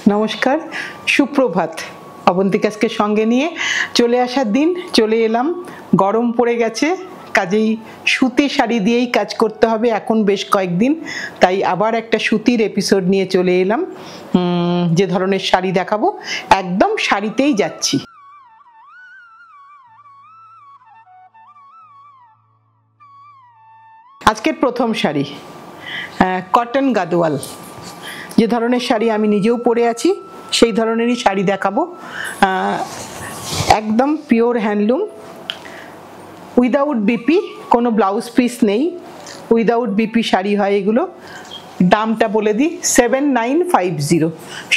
নমস্কার, সুপ্রভাত। অবন্তিকাকে সঙ্গে নিয়ে চলে আসার দিন চলে এলাম। গরম পড়ে গেছে, কাজেই সুতি শাড়ি দিয়েই কাজ করতে হবে এখন বেশ কয়েকদিন। তাই আবার একটা সুতির এপিসোড নিয়ে চলে এলাম। যে ধরনের শাড়ি দেখাবো একদম শাড়িতেই যাচ্ছি। আজকের প্রথম শাড়ি কটন গাদোয়াল। যে ধরনের শাড়ি আমি নিজেও পরে আছি সেই ধরনেরই শাড়ি দেখাবো। একদম পিওর হ্যান্ডলুম, উইদাউট বিপি, কোনো ব্লাউজ পিস নেই, উইদাউট বিপি শাড়ি হয় এগুলো। দামটা বলে দিই 7950,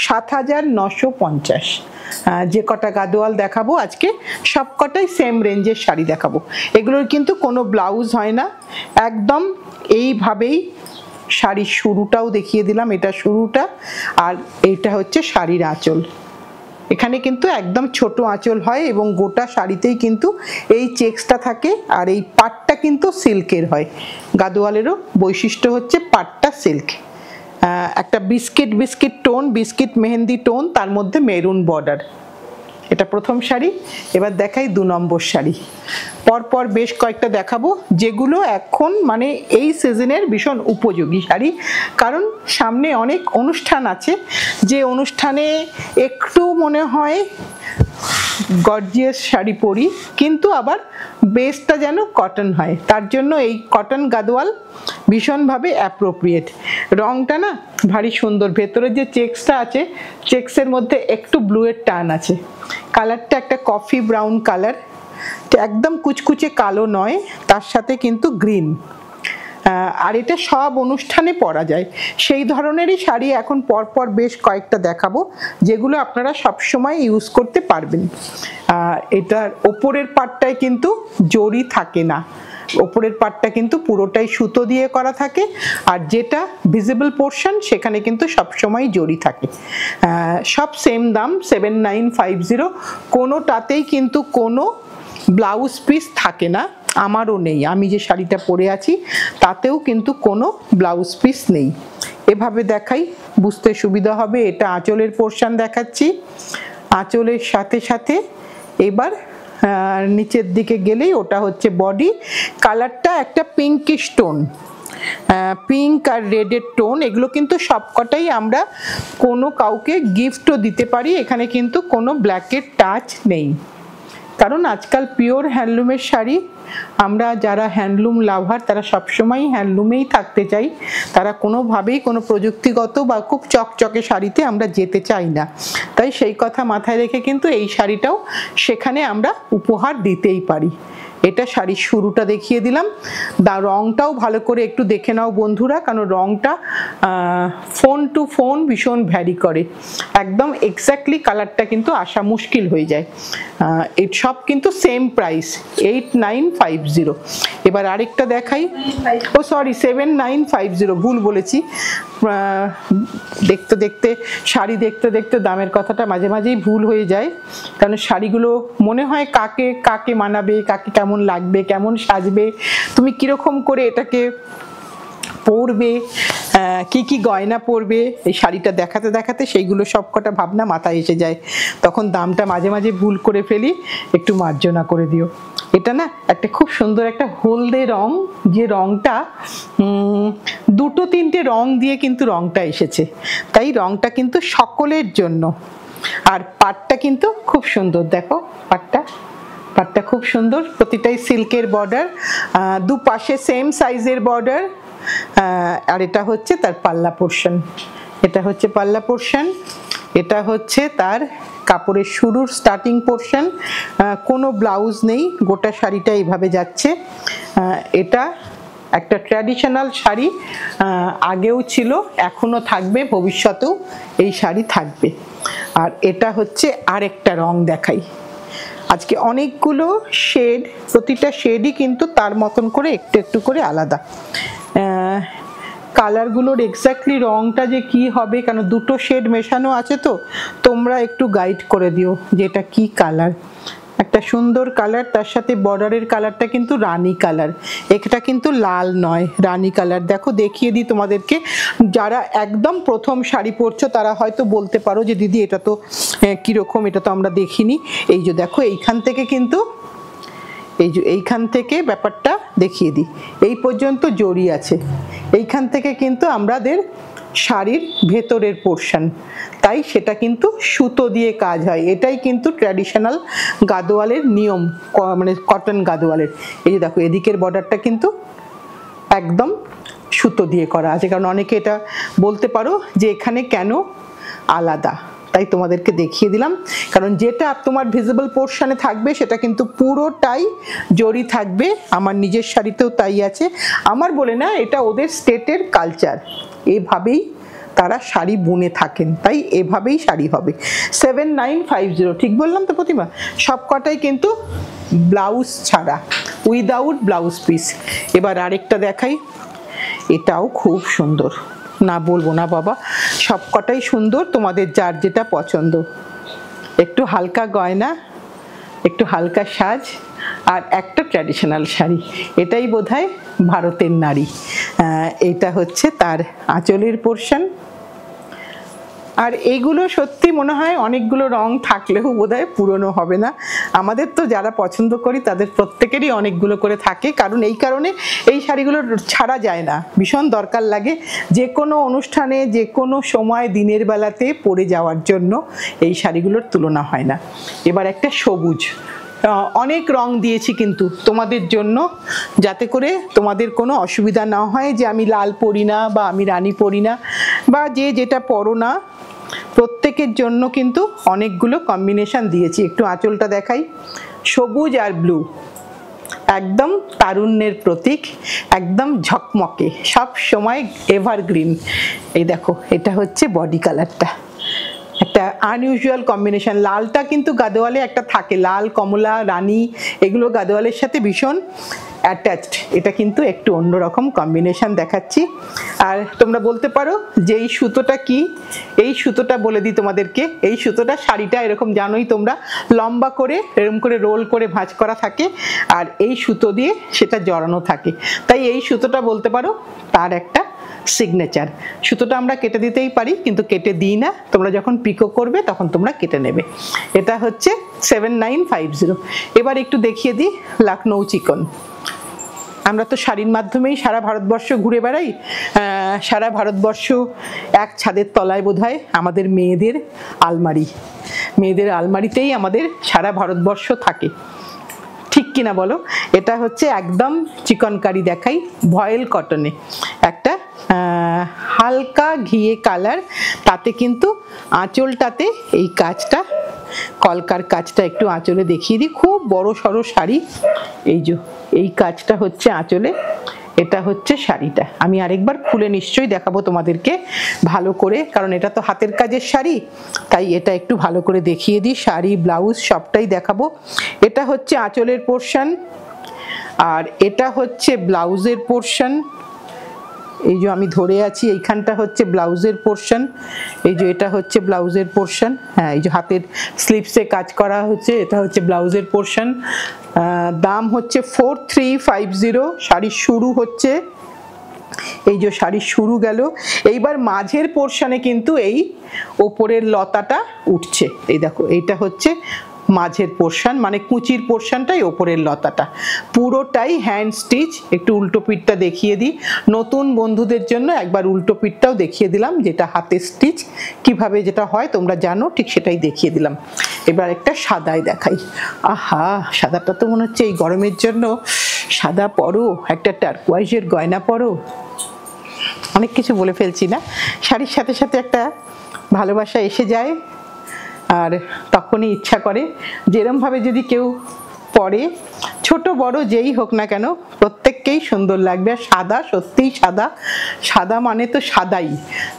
7950। যে কটা গাদোয়াল দেখাবো আজকে সব কটাই সেম রেঞ্জের শাড়ি দেখাবো। এগুলোর কিন্তু কোনো ব্লাউজ হয় না, একদম এইভাবেই শাড়ির শুরুটাও দেখিয়ে দিলাম। এটা শুরুটা, আর এইটা হচ্ছে শাড়ির আঁচল। এখানে কিন্তু একদম ছোট আঁচল হয় এবং গোটা শাড়িতেই কিন্তু এই চেক্সটা থাকে, আর এই পাটটা কিন্তু সিল্কের হয়। গাদোয়ালেরও বৈশিষ্ট্য হচ্ছে পাটটা সিল্ক। একটা biscuit tone, biscuit mehendi tone, তার মধ্যে মেরুন বর্ডার। এটা প্রথম শাড়ি। এবার দেখাই 2 নম্বর শাড়ি। পরপর বেশ কয়েকটা দেখাবো যেগুলো এখন মানে এই সিজনের ভীষণ উপযোগী শাড়ি, কারণ সামনে অনেক অনুষ্ঠান আছে। যে অনুষ্ঠানে একটু মনে হয় গর্জিয়াস শাড়ি পরি, কিন্তু আবার বেসটা যেন কটন হয়, তার জন্য এই কটন গাদোয়াল ভীষণভাবে অ্যাপ্রোপ্রিয়েট। রংটা না ভারী সুন্দর, ভেতরে যে চেক্সটা আছে চেক্সের মধ্যে একটু ব্লুয়ের টান আছে। কালারটা একটা কফি ব্রাউন কালার, একদম কুচকুচে কালো নয়, তার সাথে কিন্তু গ্রিন। আর এটা সব অনুষ্ঠানে পরা যায় সেই ধরনেরই শাড়ি এখন পরপর বেশ কয়েকটা দেখাবো যেগুলো আপনারা সবসময় ইউজ করতে পারবেন। এটার ওপরের পাটটায় কিন্তু জরি থাকে না, ওপরের পাটটা কিন্তু পুরোটাই সুতো দিয়ে করা থাকে, আর যেটা ভিজিবল পোর্শন সেখানে কিন্তু সবসময় জরি থাকে। সব সেম দাম 7950। কোনোটাতেই কিন্তু কোনো ব্লাউজ পিস থাকে না, আমারও নেই। আমি যে শাড়িটা পরে আছি তাতেও কিন্তু কোনো ব্লাউজ পিস নেই। এভাবে দেখাই বুঝতে সুবিধা হবে। এটা আঁচলের পোর্শন দেখাচ্ছি। আঁচলের সাথে সাথে এবার নিচের দিকে গেলেই ওটা হচ্ছে বডি। কালারটা একটা পিঙ্কিশ টোন, পিঙ্ক আর রেডের টোন। এগুলো কিন্তু সবকটাই আমরা কোনো কাউকে গিফটও দিতে পারি। এখানে কিন্তু কোনো ব্ল্যাকের টাচ নেই, কারণ আজকাল পিওর হ্যান্ডলুমের শাড়ি, আমরা যারা হ্যান্ডলুম লাভার তারা সবসময় হ্যান্ডলুমেই থাকতে চাই। তারা কোনোভাবেই কোনো প্রযুক্তিগত বা খুব চকচকে শাড়িতে আমরা যেতে চাই না। তাই সেই কথা মাথায় রেখে কিন্তু এই শাড়িটাও সেখানে আমরা উপহার দিতেই পারি। এটা শাড়ির শুরুটা দেখিয়ে দিলাম। রংটাও ভালো করে একটু দেখে নাও বন্ধুরা, কারণ রংটা ফোন টু ফোন ভীষণ ভ্যারি করে। একদম এক্স্যাক্টলি কালারটা কিন্তু আসা মুশকিল হয়ে যায়। এই সব কিন্তু সেম প্রাইস 8950। এবার আরেকটা দেখাই। ও সরি, 7950, ভুল বলেছি। দেখতে দেখতে শাড়ি দেখতে দেখতে দামের কথাটা মাঝে মাঝেই ভুল হয়ে যায়, কারণ শাড়িগুলো মনে হয় কাকে কাকে মানাবে, কাকে কেমন লাগবে, কেমন সাজবে, তুমি কিরকম করে এটাকে পরবে, কি কি গয়না পরবে, এই শাড়িটা দেখাতে দেখাতে সেইগুলো সবকটা ভাবনা মাথায় এসে যায়। তখন দামটা মাঝে মাঝে ভুল করে ফেলি, একটু মার্জনা করে দিও। এটা না একটা খুব সুন্দর একটা হলদে রং, যে রংটা 2-3টে রং দিয়ে কিন্তু রংটা এসেছে, তাই রংটা কিন্তু সকলের জন্য। আর পাটটা কিন্তু খুব সুন্দর, দেখো পাটটা খুব সুন্দর, প্রতিটাই সিল্কের বর্ডার, দুপাশে সেম সাইজের বর্ডার। আর এটা হচ্ছে তার পাল্লা পোর্শন, এটা হচ্ছে পাল্লা পোর্শন, এটা হচ্ছে তার কাপড়ের শুরুর স্টার্টিং পোর্শন। কোনো ব্লাউজ নেই, গোটা শাড়িটা এইভাবে যাচ্ছে। এটা একটা ট্র্যাডিশনাল শাড়ি, আগেও ছিল, এখনো থাকবে, ভবিষ্যতেও এই শাড়ি থাকবে। আর এটা হচ্ছে আরেকটা রং দেখাই। আজকে অনেকগুলো শেড, প্রতিটা শেডই কিন্তু তার মতন করে একটু একটু করে আলাদা। কালারগুলোর এক্স্যাক্টলি রংটা যে কি হবে, কেন দুটো শেড মেশানো আছে, তো তোমরা একটু গাইড করে দিও যে এটা কি কালার। একটা সুন্দর কালার, তার সাথে বর্ডারের কালারটা কিন্তু রানী কালার, এটা কিন্তু লাল নয়, রানী কালার। দেখো দেখিয়ে দিই তোমাদেরকে, যারা একদম প্রথম শাড়ি পরছো তারা হয়তো বলতে পারো যে দিদি এটা তো কীরকম, এটা তো আমরা দেখিনি। এই যে দেখো এইখান থেকে কিন্তু এইখান থেকে ব্যাপারটা দেখিয়ে দিই, এই পর্যন্ত জড়ি আছে, এইখান থেকে কিন্তু আমাদের শাড়ির ভেতরের পোর্শন, তাই সেটা কিন্তু সুতো দিয়ে কাজ হয়। এটাই কিন্তু ট্র্যাডিশনাল গাদোয়ালের নিয়ম, মানে কটন গাদোয়ালের। এই যে দেখো এদিকের বর্ডারটা কিন্তু একদম সুতো দিয়ে করা আছে, কারণ অনেকে এটা বলতে পারো যে এখানে কেন আলাদা, তাই তোমাদেরকে দেখিয়ে দিলাম। কারণ যেটা তোমার ভিজিবল পোর্শনে থাকবে সেটা কিন্তু পুরোটাই জড়ি থাকবে। আমার নিজের শাড়িতেও তাই আছে, আমার বলে না, এটা ওদের স্টেটের কালচার, এভাবেই তারা শাড়ি বুনে থাকেন, তাই এভাবেই শাড়ি হবে। 7950, ঠিক বললাম তো প্রতিমা? সব কটাই কিন্তু ব্লাউজ ছাড়া, উইদাউট ব্লাউজ পিস। এবার আরেকটা দেখাই, এটাও খুব সুন্দর, না বলবো না বাবা, সব কটাই সুন্দর, তোমাদের যার যেটা পছন্দ। একটু হালকা গয়না, একটু হালকা সাজ, আর একটা ট্র্যাডিশনাল শাড়ি, এটাই বোধহয় ভারতের নারী। এটা হচ্ছে তার আঁচলের পোর্শন। আর এইগুলো সত্যি মনে হয় অনেকগুলো রং থাকলেও বোধহয় পুরনো হবে না। আমাদের তো যারা পছন্দ করি তাদের প্রত্যেকেরই অনেকগুলো করে থাকে, কারণ এই কারণে এই শাড়িগুলো ছাড়া যায় না, ভীষণ দরকার লাগে যে কোনো অনুষ্ঠানে যে কোনো সময় দিনের বেলাতে পরে যাওয়ার জন্য এই শাড়িগুলোর তুলনা হয় না। এবার একটা সবুজ, অনেক রং দিয়েছি কিন্তু তোমাদের জন্য, যাতে করে তোমাদের কোনো অসুবিধা না হয় যে আমি লাল পরি না বা আমি রানী পরি না, বা যে যেটা পরো না, প্রত্যেকের জন্য কিন্তু অনেকগুলো কম্বিনেশন দিয়েছি। একটু আঁচলটা দেখাই, সবুজ আর ব্লু, একদম তারুণ্যের প্রতীক, একদম ঝকমকে, সব সময় এভারগ্রিন। এই দেখো এটা হচ্ছে বডি কালারটা, একটা আনইউজুয়াল কম্বিনেশন। লালটা কিন্তু গাদোয়ালে একটা থাকে, লাল, কমলা, রানী, এগুলো গাদোয়ালের সাথে ভীষণ অ্যাটাচড। এটা কিন্তু একটু অন্যরকম কম্বিনেশন দেখাচ্ছি। আর তোমরা বলতে পারো যে এই সুতোটা কি, এই সুতোটা বলে দিই তোমাদেরকে। এই সুতোটা, শাড়িটা এরকম জানোই তোমরা, লম্বা করে এরকম করে রোল করে ভাঁজ করা থাকে, আর এই সুতো দিয়ে সেটা জড়ানো থাকে, তাই এই সুতোটা বলতে পারো তার একটা সিগনেচার। সুতোটা আমরা কেটে দিতেই পারি, কিন্তু কেটে দিই না, তোমরা যখন পিকো করবে তখন তোমরা কেটে নেবে। এটা হচ্ছে 7950। এবার একটু দেখিয়ে দিই লখনৌ চিকন। আমরা তো শাড়ির মাধ্যমেই সারা ভারতবর্ষ ঘুরে বেড়াই, সারা ভারতবর্ষ এক ছাদের তলায় বোধহয় আমাদের মেয়েদের আলমারি, মেয়েদের আলমারিতেই আমাদের সারা ভারতবর্ষ থাকে, ঠিক কিনা বলো? এটা হচ্ছে একদম চিকনকারি দেখাই, ভয়েল কটনে, একটা হালকা ঘিয়ে কালার, তাতে কিন্তু আঁচলটাতে এই কাজটা, কলকার কাজটা একটু আঁচলে দেখিয়ে দিই, খুব বড় সড়ো শাড়ি। এই যে এই কাজটা হচ্ছে আঁচলে, এটা হচ্ছে শাড়িটা। আমি আরেকবার খুলে নিশ্চয়ই দেখাবো তোমাদেরকে ভালো করে, কারণ এটা তো হাতের কাজের শাড়ি, তাই এটা একটু ভালো করে দেখিয়ে দিই। শাড়ি, ব্লাউজ সবটাই দেখাবো। এটা হচ্ছে আঁচলের পোর্শন, আর এটা হচ্ছে ব্লাউজের পোর্শন। এই যে আমি ধরে আছি, এইখানটা হচ্ছে ব্লাউজের পোর্শন, এই যে এটা হচ্ছে ব্লাউজের পোর্শন। হ্যাঁ, এই যে হাতের স্লিভসে কাজ করা হচ্ছে, এটা হচ্ছে ব্লাউজের পোর্শন। দাম হচ্ছে 4350। শাড়ির শুরু হচ্ছে, এই যে শাড়ির শুরু গেল। এইবার মাঝের পোর্শনে কিন্তু এই ওপরের লতাটা উঠছে, এই দেখো এইটা হচ্ছে মাঝের পোর্শন, মানে কুচির পোর্শনটাই ওপরের লতাটা, পুরোটাই হ্যান্ড স্টিচ। একটু উল্টো পিঠটা দেখিয়ে দিই নতুন বন্ধুদের জন্য, একবার উল্টো পিঠটাও দেখিয়ে দিলাম, যেটা হাতে স্টিচ কিভাবে যেটা হয় তোমরা জানো, ঠিক সেটাই দেখিয়ে দিলাম। এবার একটা সাদাই দেখাই। আহা, সাদাটা তো মনে হচ্ছে এই গরমের জন্য সাদা পরো, একটা টার্কোয়াইজের গয়না পরো, অনেক কিছু বলে ফেলছি না। শাড়ির সাথে সাথে একটা ভালোবাসা এসে যায়, আর তখনই ইচ্ছা করে যেরমভাবে যদি কেউ পরে, ছোট বড় যেই হোক না কেন, প্রত্যেককেই সুন্দর লাগবে। আর সাদা, সত্যিই সাদা, সাদা মানে তো সাদাই,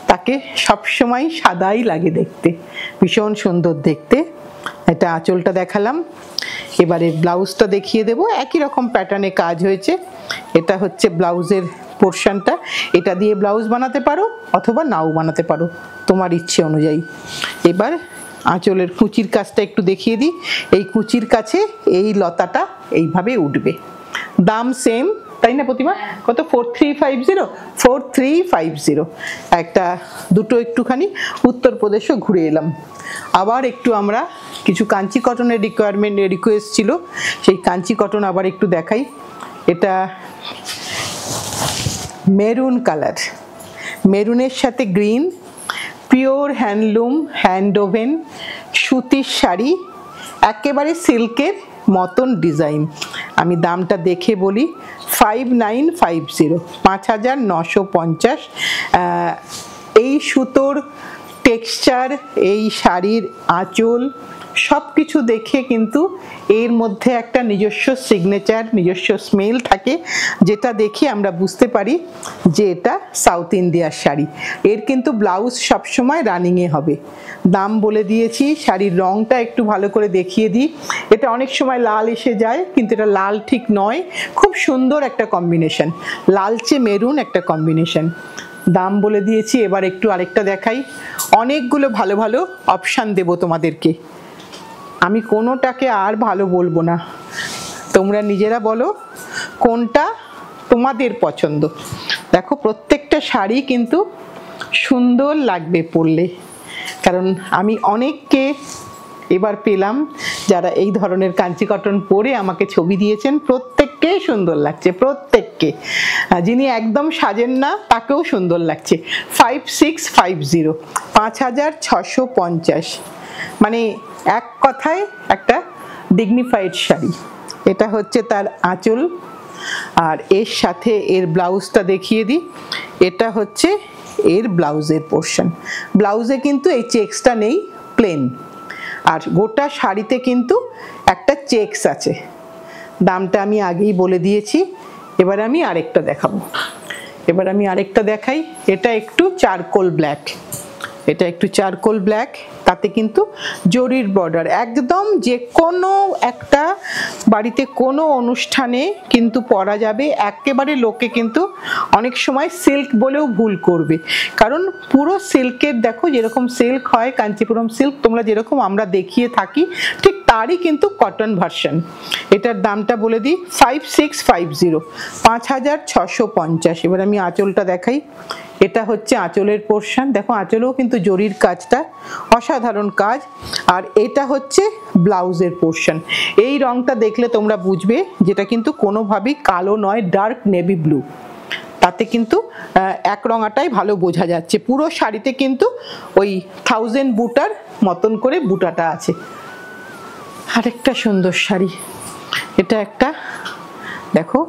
তাকে সবসময় সাদাই লাগে দেখতে, ভীষণ সুন্দর দেখতে। এটা আঁচলটা দেখালাম, এবারে ব্লাউজটা দেখিয়ে দেবো। একই রকম প্যাটার্নে কাজ হয়েছে। এটা হচ্ছে ব্লাউজের পোর্শনটা, এটা দিয়ে ব্লাউজ বানাতে পারো অথবা নাও বানাতে পারো, তোমার ইচ্ছে অনুযায়ী। এবার আঁচলের কুচির কাজটা একটু দেখিয়ে দিই। এই কুচির কাছে এই লতাটা এইভাবে উঠবে। দাম সেম, তাই না প্রতিমা? কত? 4350। 4350। একটা দুটো একটুখানি উত্তরপ্রদেশও ঘুরে এলাম। আবার একটু আমরা কিছু কাঞ্চি কটনের রিকোয়েস্ট ছিল, সেই কাঞ্চি কটন আবার একটু দেখাই। এটা মেরুন কালার, মেরুনের সাথে green, pure handloom, hand woven সুতির শাড়ি, একেবারে সিল্কের মতন ডিজাইন। আমি দামটা দেখে বলি, 5950, 5950। এই সুতোর টেক্সচার, এই শাড়ির আঁচল সব কিছু দেখে কিন্তু এর মধ্যে একটা নিজস্ব সিগনেচার, নিজস্ব স্মেল থাকে, যেটা দেখে আমরা বুঝতে পারি যে এটা সাউথ ইন্ডিয়ার শাড়ি। এর কিন্তু ব্লাউজ সবসময় রানিংয়ে হবে। দাম বলে দিয়েছি। শাড়ির রংটা একটু ভালো করে দেখিয়ে দিই। এটা অনেক সময় লাল এসে যায়, কিন্তু এটা লাল ঠিক নয়, খুব সুন্দর একটা কম্বিনেশন, লালচে মেরুন একটা কম্বিনেশন। দাম বলে দিয়েছি। এবার একটু আরেকটা দেখাই। অনেকগুলো ভালো ভালো অপশান দেবো তোমাদেরকে, আমি কোনোটাকে আর ভালো বলবো না, তোমরা নিজেরা বলো কোনটা তোমাদের পছন্দ। দেখো প্রত্যেকটা শাড়ি কিন্তু সুন্দর লাগবে পরলে, কারণ আমি অনেককে এবার পেলাম যারা এই ধরনের কাঞ্চি কটন পরে আমাকে ছবি দিয়েছেন, প্রত্যেককেই সুন্দর লাগছে, প্রত্যেককে। যিনি একদম সাজেন না তাকেও সুন্দর লাগছে। 5650, 5650, মানে এক কথায় একটা ডিগনিফাইড শাড়ি। এটা হচ্ছে তার আঁচল, আর এর সাথে এর ব্লাউজটা দেখিয়ে দিই। এটা হচ্ছে এর ব্লাউজের পোর্শন। ব্লাউজে কিন্তু এই চেক্সটা নেই, প্লেন, আর গোটা শাড়িতে কিন্তু একটা চেক্স আছে। দামটা আমি আগেই বলে দিয়েছি। এবার আমি আরেকটা দেখাবো, এবার আমি আরেকটা দেখাই। এটা একটু চারকোল ব্ল্যাক, এটা একটু চারকোল ব্ল্যাক, তাতে কিন্তু জরির বর্ডার। একদম যে কোনো একটা বাড়িতে কোনো অনুষ্ঠানে কিন্তু পরা যাবে। একেবারে লোকে কিন্তু অনেক সময় সিল্ক বলেও ভুল করবে, কারণ পুরো সিল্কের, দেখো যেরকম সিল্ক হয় কাঞ্চিপুরম সিল্ক, তোমরা যেরকম আমরা দেখিয়ে থাকি ঠিক তারই কিন্তু কটন ভার্সন। এটার দামটা বলে দিই, 5650, 5650। এবার আমি আঁচলটা দেখাই। এটা হচ্ছে আঁচলের পোর্শন। দেখো আঁচলেও কিন্তু জরির কাজটা অসাধারণ কাজ। আর এটা হচ্ছে ব্লাউজের পোর্শন। এই রংটা দেখলে তোমরা বুঝবে যেটা কিন্তু কোনোভাবেই কালো নয়, ডার্ক নেভি ব্লু। তাতে কিন্তু এক রঙাটাই ভালো বোঝা যাচ্ছে। পুরো শাড়িতে কিন্তু ওই 1000 বুটার মতন করে বুটাটা আছে। আরেকটা সুন্দর শাড়ি, এটা একটা, দেখো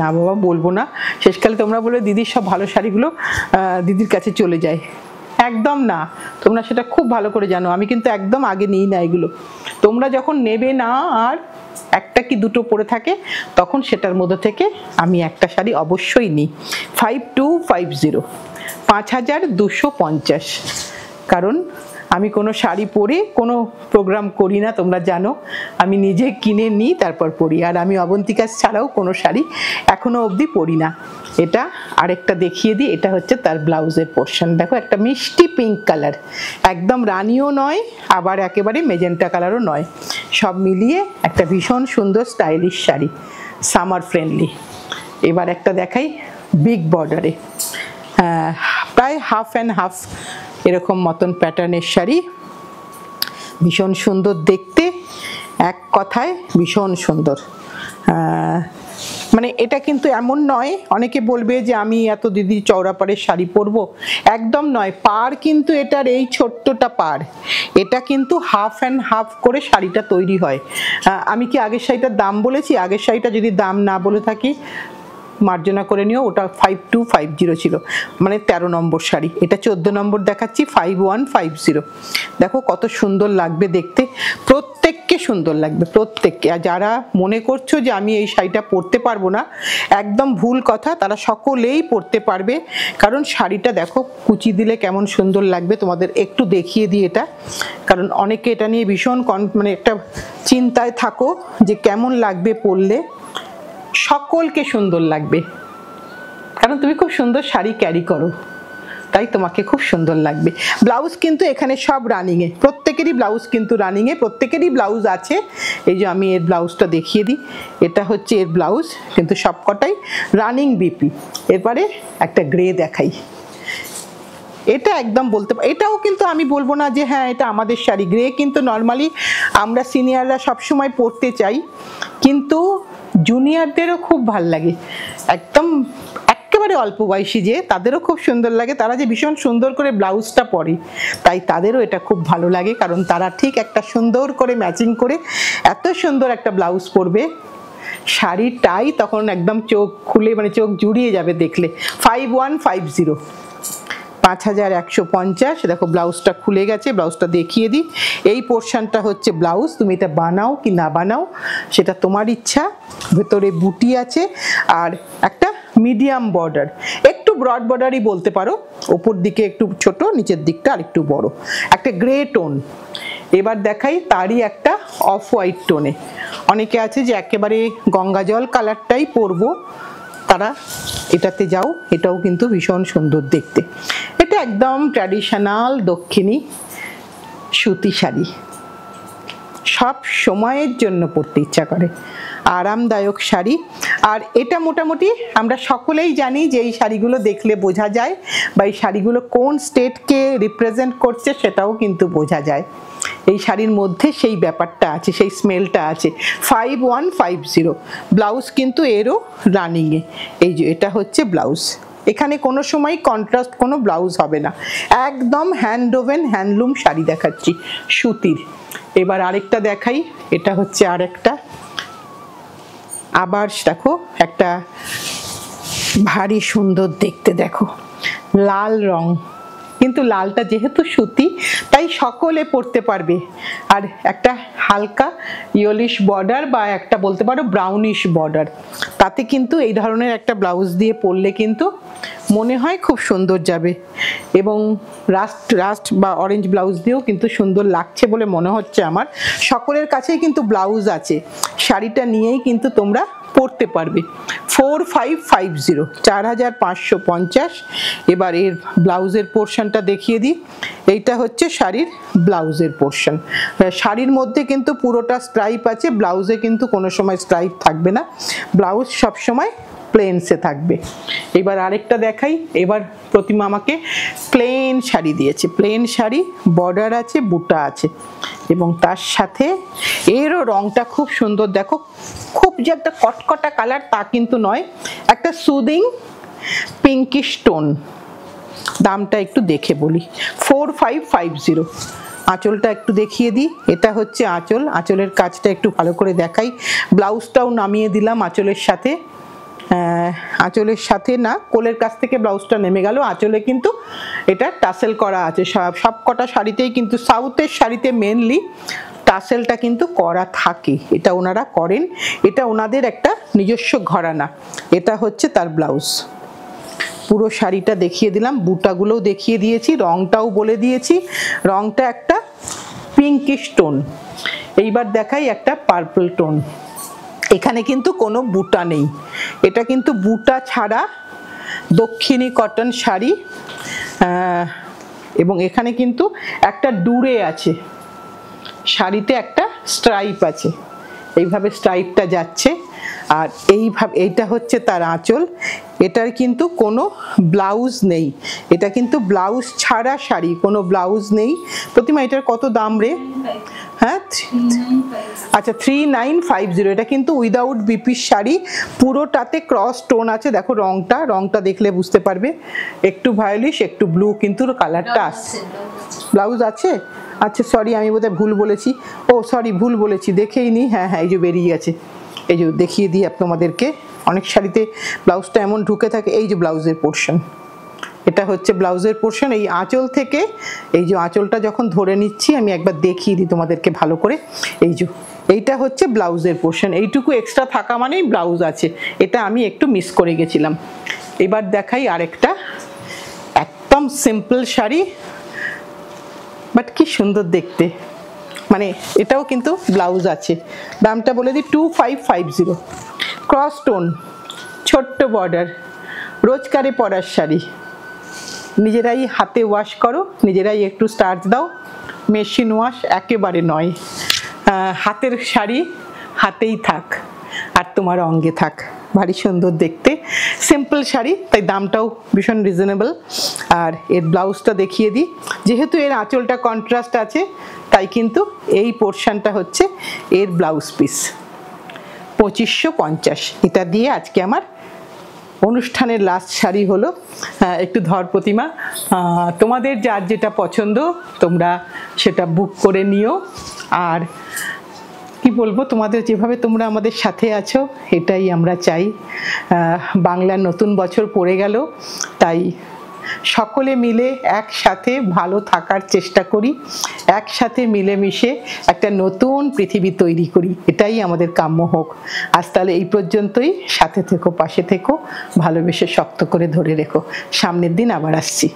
না বাবা বলবো না, শেষকালে তোমরা বলে দিদির সব ভালো শাড়িগুলো দিদির কাছে চলে যায়। একদম না, তোমরা সেটা খুব ভালো করে জানো। আমি কিন্তু একদম আগে নিই না এগুলো। তোমরা যখন নেবে না আর একটা কি দুটো পরে থাকে, তখন সেটার মধ্যে থেকে আমি একটা শাড়ি অবশ্যই নিই। 5250, 5250। কারণ আমি কোনো শাড়ি পরে কোনো প্রোগ্রাম করি না, তোমরা জানো। আমি নিজে কিনে নিই তারপর পরি। আর আমি অবন্তিকা ছাড়াও কোনো শাড়ি এখনো অবধি পরি না। এটা আরেকটা দেখিয়ে দিই। এটা হচ্ছে তার ব্লাউজের পোর্শন। দেখো একটা মিষ্টি পিঙ্ক কালার, একদম রানিও নয় আবার একেবারে মেজেন্টা কালারও নয়, সব মিলিয়ে একটা ভীষণ সুন্দর স্টাইলিশ শাড়ি, সামার ফ্রেন্ডলি। এবার একটা দেখাই বিগ বর্ডারে, প্রায় হাফ অ্যান্ড হাফ এরকম মতন প্যাটার্নের শাড়ি, ভীষণ সুন্দর দেখতে, এক কথায় ভীষণ সুন্দর। মানে এটা কিন্তু এমন নয়, অনেকে বলবে যে আমি এত দিদি চওড়া পাড়ের শাড়ি পরবো, একদম নয়। পাড় কিন্তু এটার এই ছোট্টটা পাড়, এটা কিন্তু হাফ অ্যান্ড হাফ করে শাড়িটা তৈরি হয়। আমি কি আগের শাড়িটার দাম বলেছি? আগের শাড়িটা যদি দাম না বলে থাকি মার্জনা করে নিও, ওটা 5250 ছিল, মানে 13 নম্বর শাড়ি। এটা 14 নম্বর দেখাচ্ছি, 5150। দেখো কত সুন্দর লাগবে দেখতে, প্রত্যেককে সুন্দর লাগবে, প্রত্যেককে। আর যারা মনে করছো যে আমি এই শাড়িটা পরতে পারবো না, একদম ভুল কথা, তারা সকলেই পরতে পারবে। কারণ শাড়িটা দেখো কুচি দিলে কেমন সুন্দর লাগবে, তোমাদের একটু দেখিয়ে দিই এটা। কারণ অনেকে এটা নিয়ে ভীষণ মানে একটা চিন্তায় থাকো যে কেমন লাগবে পরলে। সকলকে সুন্দর লাগবে, কারণ তুমি খুব সুন্দর শাড়ি ক্যারি করো, তাই তোমাকে খুব সুন্দর লাগবে। ব্লাউজ কিন্তু এখানে সব রানিংয়ে, প্রত্যেকেরই ব্লাউজ কিন্তু রানিংয়ে, প্রত্যেকেরই ব্লাউজ আছে। এই যে আমি এর ব্লাউজটা দেখিয়ে দিই, এটা হচ্ছে এর ব্লাউজ, কিন্তু সবকটাই রানিং বিপি। এরপরে একটা গ্রে দেখাই, এটা একদম বলতে, এটাও কিন্তু আমি বলবো না যে হ্যাঁ এটা আমাদের শাড়ি। গ্রে কিন্তু নর্মালি আমরা সিনিয়ররা সবসময় পরতে চাই, কিন্তু জুনিয়রদেরও খুব ভাল লাগে, একদম একেবারে অল্প বয়সী যে তাদেরও খুব সুন্দর লাগে, তারা যে ভীষণ সুন্দর করে ব্লাউজটা পরে, তাই তাদেরও এটা খুব ভালো লাগে, কারণ তারা ঠিক একটা সুন্দর করে ম্যাচিং করে এত সুন্দর একটা ব্লাউজ পরবে, শাড়িটাই তখন একদম চোখ খুলে মানে চোখ জুড়িয়ে যাবে দেখলে। 5150, 5150। দেখো ব্লাউজটা খুলে গেছে, ব্লাউজটা দেখিয়ে দিই। এই পোর্শনটা হচ্ছে ব্লাউজ, তুমি এটা বানাও কি না বানাও সেটা তোমার ইচ্ছা। ভেতরে বুটি আছে আর একটা মিডিয়াম বর্ডার, একটু ব্রড বর্ডারই বলতে পারো, ওপর দিকে একটু ছোট, নিচের দিকটা আর একটু বড়, একটা গ্রে টোন। এবার দেখাই তারই একটা অফ হোয়াইট টোনে। অনেকে আছে যে একেবারে গঙ্গা জল কালারটাই পরবো, তারা এটাতে যাও, এটাও কিন্তু ভীষণ সুন্দর দেখতে। এটা একদম ট্র্যাডিশনাল দক্ষিণী সুতি শাড়ি, সব সময়ের জন্য পরতে ইচ্ছা করে, আরামদায়ক শাড়ি। আর এটা মোটামুটি আমরা সকলেই জানি যে এই শাড়িগুলো দেখলে বোঝা যায়, বা এই শাড়িগুলো কোন স্টেটকে রিপ্রেজেন্ট করছে সেটাও কিন্তু বোঝা যায়। এই শাড়ির মধ্যে সেই ব্যাপারটা আছে, সেই স্মেলটা আছে। 5150, ব্লাউজ কিন্তু এরও রানিংয়ে। এই যে এটা হচ্ছে ব্লাউজ, এখানে কোনো সময় কন্ট্রাস্ট কোনো ব্লাউজ হবে না, একদম হ্যান্ড ওভেন হ্যান্ডলুম শাড়ি দেখাচ্ছি সুতির। এবার আরেকটা দেখাই, এটা হচ্ছে আরেকটা, আবার দেখো একটা ভারী সুন্দর দেখতে, দেখো লাল রং, কিন্তু লালটা যেহেতু সুতি তাই সকলে পরতে পারবে। আর একটা হালকা ইয়েলিশ বর্ডার বা একটা বলতে পারো ব্রাউনিশ বর্ডার, তাতে কিন্তু এই ধরনের একটা ব্লাউজ দিয়ে পরলে কিন্তু মনে হয় খুব সুন্দর যাবে। এবং রাস্ট বা অরেঞ্জ ব্লাউজ দিয়েও কিন্তু সুন্দর লাগছে বলে মনে হচ্ছে আমার। সকলের কাছেই কিন্তু ব্লাউজ আছে, শাড়িটা নিয়েই কিন্তু তোমরা পরতে পারবে। 4550, 4550। এবার এর ব্লাউজের পোর্শনটা দেখিয়ে দিই, এইটা হচ্ছে শাড়ির ব্লাউজের পোর্শন। শাড়ির মধ্যে কিন্তু পুরোটা স্ট্রাইপ আছে, ব্লাউজে কিন্তু কোনো সময় স্ট্রাইপ থাকবে না, ব্লাউজ সবসময় প্লেনসে থাকবে। এবার আরেকটা দেখাই, এবার প্রতিমা আমাকে প্লেন শাড়ি দিয়েছে, প্লেন শাড়ি, বর্ডার আছে, বুটা আছে, এবং তার সাথে এরও রংটা খুব সুন্দর। দেখো খুব যে একটা কটকটা কালার তা কিন্তু নয়, একটা সুদিং পিঙ্কিশ টোন। দামটা একটু দেখে বলি, 4550। আঁচলটা একটু দেখিয়ে দিই, এটা হচ্ছে আঁচল, আঁচলের কাজটা একটু ভালো করে দেখাই। ব্লাউজটাও নামিয়ে দিলাম আঁচলের সাথে, আঁচলের সাথে না, কোলের কাছ থেকে ব্লাউজটা নেমে গেল, আঁচলে কিন্তু এটা টাসেল করা আছে। সব কটা শাড়িতেই কিন্তু, সাউথের শাড়িতে মেনলি টাসেলটা কিন্তু করা থাকে, এটা ওনারা করেন, এটা ওনাদের একটা নিজস্ব ঘরানা। এটা হচ্ছে তার ব্লাউজ। পুরো শাড়িটা দেখিয়ে দিলাম, বুটাগুলোও দেখিয়ে দিয়েছি, রংটাও বলে দিয়েছি, রংটা একটা পিঙ্কিশ টোন। এইবার দেখাই একটা পার্পল টোন। এখানে কিন্তু কোনো বুটা নেই, এটা কিন্তু বুটা ছাড়া দক্ষিণী কটন শাড়ি, এবং এখানে কিন্তু একটা ডুরে আছে, শাড়িতে একটা স্ট্রাইপ আছে, এইভাবে স্ট্রাইপটা যাচ্ছে। আর এইভাবে এইটা হচ্ছে তার আঁচল, এটার কিন্তু কোনো ব্লাউজ নেই, এটা কিন্তু ব্লাউজ ছাড়া শাড়ি, কোনো ব্লাউজ নেই। প্রতিমা এটার কত দাম রে? হ্যাঁ আচ্ছা 3950। এটা কিন্তু উইদাউট বিপির শাড়ি, পুরোটাতে ক্রস টোন আছে। দেখো রংটা দেখলে বুঝতে পারবে, একটু ভায়োলিশ একটু ব্লু কিন্তু কালারটা আসছে। ব্লাউজ আছে? আচ্ছা সরি, আমি বোধহয় ভুল বলেছি, ও সরি ভুল বলেছি, দেখেই নি। হ্যাঁ এই যে বেরিয়ে গেছে, এই যে দেখিয়ে দিই আপনাদেরকে। অনেক শাড়িতে ব্লাউজটা এমন ঢুকে থাকে। এই যে ব্লাউজের পোর্শন, এটা হচ্ছে ব্লাউজের পোর্শন। এই আঁচল থেকে, এই যে আঁচলটা যখন ধরে নিচ্ছি আমি একবার দেখিয়ে দিই তোমাদেরকে ভালো করে। এই যে এইটা হচ্ছে ব্লাউজের পোর্শন, এইটুকু এক্সট্রা থাকা মানেই ব্লাউজ আছে, এটা আমি একটু মিস করে গেছিলাম। এবার দেখাই আরেকটা একদম সিম্পল শাড়ি, বাট কি সুন্দর দেখতে, মানে এটাও কিন্তু ব্লাউজ আছে। দামটা বলে দিই 2550। ক্রস টোন, ছোট্ট বর্ডার, রোজকারে পরার শাড়ি, নিজেরাই হাতে ওয়াশ করো, নিজেরাই একটু স্টার্চ দাও, মেশিন ওয়াশ একেবারে নয়। হাতের শাড়ি হাতেই থাক আর তোমার অঙ্গে থাক, ভারী সুন্দর দেখতে, সিম্পল শাড়ি, তাই দামটাও ভীষণ রিজনেবল। আর এর ব্লাউজটা দেখিয়ে দিই, যেহেতু এর আঁচলটা কন্ট্রাস্ট আছে তাই কিন্তু এই পোর্শনটা হচ্ছে এর ব্লাউজ পিস, 2550। এটা দিয়ে আজকে আমার অনুষ্ঠানের লাস্ট শাড়ি হলো। একটু ধর প্রতিমা, তোমাদের যার যেটা পছন্দ তোমরা সেটা বুক করে নিও। আর কি বলবো, তোমাদের যেভাবে তোমরা আমাদের সাথে আছো এটাই আমরা চাই। বাংলার নতুন বছর পড়ে গেল, তাই সকলে মিলে একসাথে ভালো থাকার চেষ্টা করি, একসাথে মিলেমিশে একটা নতুন পৃথিবী তৈরি করি, এটাই আমাদের কাম্য হোক। আজ তাহলে এই পর্যন্তই। সাথে থেকো, পাশে থেকো, ভালোবেসে শক্ত করে ধরে রেখো। সামনের দিন আবার আসছি।